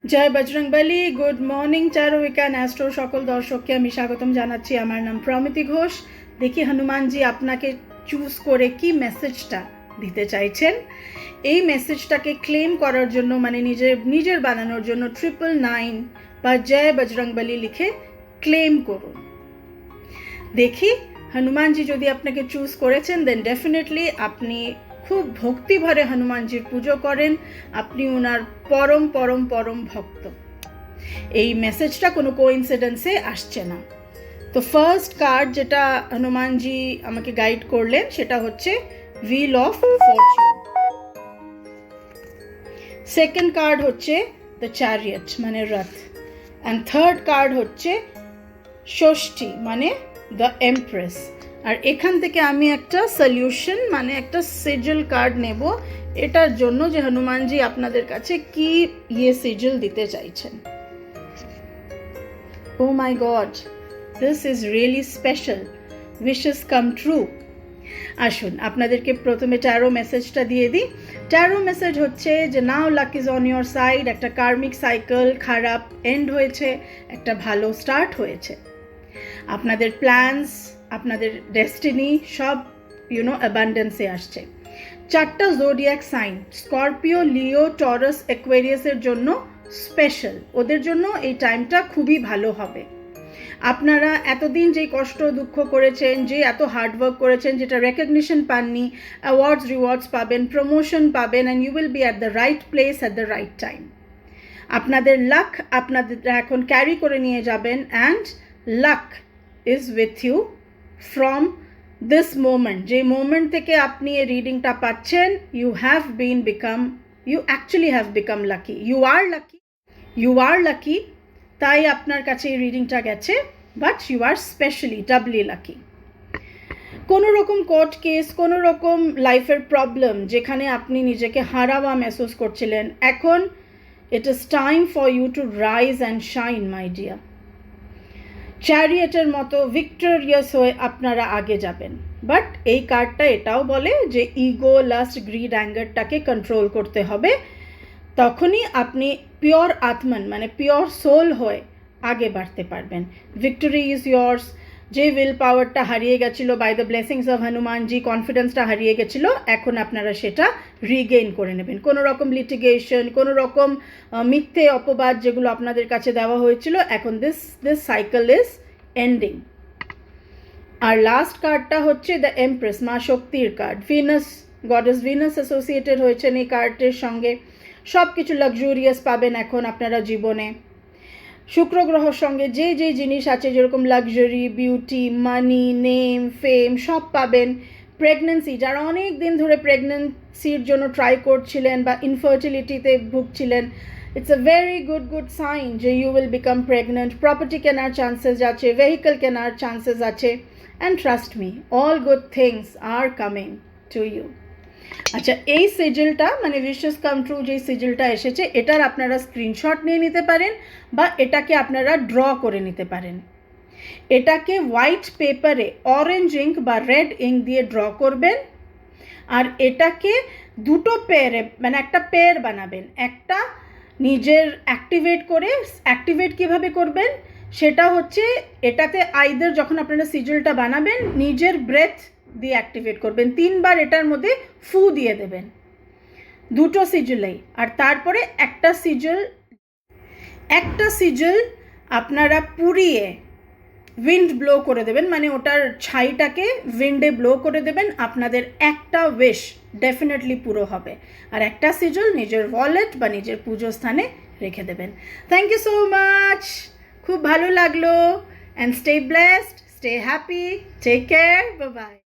জয় Bajrangbali. Good morning চারুবিকা astro সকল দর্শককে আমি স্বাগতম জানাচ্ছি। আমার নাম প্রমিতি ঘোষ। দেখি হনুমানজি আপনাকে চুজ করে কি মেসেজটা দিতে চাইছেন। এই মেসেজটাকে ক্লেম করার জন্য মানে নিজের বানানোর জন্য 999 বা জয় বজরংবলী লিখে ক্লেম করুন। দেখি হনুমানজি যদি আপনাকে চুজ করেছেন দেন ডেফিনেটলি আপনি খুব ভক্তি ভরে হনুমানজির পুজো করেন, আপনি ওনার পরম পরম পরম ভক্ত। এই মেসেজটা কোনো কোইন্সিডেন্সে আসছে না। তো ফার্স্ট কার্ড যেটা হনুমানজি আমাকে গাইড করলেন সেটা হচ্ছে wheel of Fortune. Second card হচ্ছে দ্য চ্যারিয়ট মানে রথ, অ্যান্ড থার্ড কার্ড হচ্ছে ষষ্ঠী মানে দ্য এমপ্রেস। আর এখান থেকে আমি একটা সলিউশন মানে একটা সিজল কার্ড নেব এটার জন্য যে হনুমানজি আপনাদের কাছে কি সিজল দিতে চাইছেন। Oh my God, this is really special, wishes come true. আসুন আপনাদেরকে প্রথমে ট্যারো মেসেজটা দিয়ে দিই। ট্যারো মেসেজ হচ্ছে যে now luck is on your side. একটা কার্মিক সাইকেল খারাপ এন্ড হয়েছে, একটা ভালো স্টার্ট হয়েছে। আপনাদের প্ল্যানস, আপনাদের ডেস্টিনি সব অ্যাবান্ডেন্সে আসছে। চারটা জোডিয়াক সাইন স্করপিও, লিও, টরাস, অ্যাকুয়ারিয়াসের জন্য স্পেশাল। ওদের জন্য এই টাইমটা খুবই ভালো হবে। আপনারা এতদিন যে কষ্ট দুঃখ করেছেন, যে এত হার্ডওয়ার্ক করেছেন, যেটা রেকগনিশন পাননি, অ্যাওয়ার্ডস রিওয়ার্ডস পাবেন, প্রমোশন পাবেন, and you will be at the right place at the right time. আপনাদের লাক আপনাদের এখন ক্যারি করে নিয়ে যাবেন, and luck is with you from this moment. যে মোমেন্ট থেকে আপনি এই রিডিংটা পাচ্ছেন, you actually have become lucky. You are lucky, তাই আপনার কাছে এই রিডিংটা গেছে, but you are specially doubly lucky. কোনো রকম কোর্ট কেস, কোনো রকম লাইফের প্রবলেম যেখানে আপনি নিজেকে হারাওয়া মেহসুস করছিলেন, এখন it is time for you to rise and shine my dear. চ্যারিয়েটের মতো ভিক্টোরিয়াস হয়ে আপনারা আগে যাবেন। বাট এই কার্ডটা এটাও বলে যে ইগো, লাস্ট, গ্রিড, অ্যাঙ্গারটাকে কন্ট্রোল করতে হবে। তখনই আপনি পিওর আত্মন মানে পিওর সোল হয়ে আগে বাড়তে পারবেন। Victory is years. যে উইল পাওয়ারটা হারিয়ে গেছিলো by the blessings of Hanumanji, কনফিডেন্সটা হারিয়ে গেছিলো, এখন আপনারা সেটা রিগেইন করে নেবেন। কোনো রকম লিটিগেশন, কোনো রকম মিথ্যে অপবাদ যেগুলো আপনাদের কাছে দেওয়া হয়েছিল, এখন দিস সাইকেল ইজ এন্ডিং। আর লাস্ট কার্ডটা হচ্ছে দ্য এমপ্রেস, মা শক্তির card. Venus, goddess Venus associated হয়েছেন এই কার্ডের সঙ্গে। সব কিছু লাক্সুরিয়াস পাবেন এখন আপনারা জীবনে। শুক্র গ্রহর সঙ্গে যে যে জিনিস আছে, যেরকম লাক্সারি, বিউটি, মানি, নেম, ফেম সব পাবেন। প্রেগনেন্সি, যারা অনেক দিন ধরে প্রেগনেন্সির জন্য ট্রাই করছিলেন বা ইনফার্টিলিটিতে ভুগছিলেন, it's a very good sign যে you will become pregnant. Property কেনার চান্সেস আছে, ভেহিকল কেনার চান্সেস আছে, and trust me, all good things are coming to you. আচ্ছা, এই সিজিলটা মানে উইশেস কাম ট্রু যে সিজিলটা এসেছে, এটার আপনারা স্ক্রিনশট নিয়ে নিতে পারেন বা এটাকে আপনারা ড্র করে নিতে পারেন। এটাকে হোয়াইট পেপারে অরেঞ্জ ইঙ্ক বা রেড ইঙ্ক দিয়ে ড্র করবেন, আর এটাকে দুটো পেয়ারে মানে একটা পেয়ার বানাবেন। একটা নিজের অ্যাক্টিভেট কীভাবে করবেন সেটা হচ্ছে, এটাতে আইদার যখন আপনারা সিজিলটা বানাবেন নিজের ব্রেথ দিয়ে অ্যাক্টিভেট করবেন, 3 বার এটার মধ্যে ফু দিয়ে দেবেন দুটো সিজলেই। আর তারপরে একটা সিজল আপনারা পুড়িয়ে উইন্ড ব্লো করে দেবেন, মানে ওটার ছাইটাকে উইন্ডে ব্লো করে দেবেন। আপনাদের একটা উইশ ডেফিনেটলি পুরো হবে। আর একটা সিজল নিজের ওয়ালেট বা নিজের পুজো স্থানে রেখে দেবেন। থ্যাংক ইউ সো মাচ, খুব ভালো লাগলো। And stay blessed, stay happy, take care, bye by.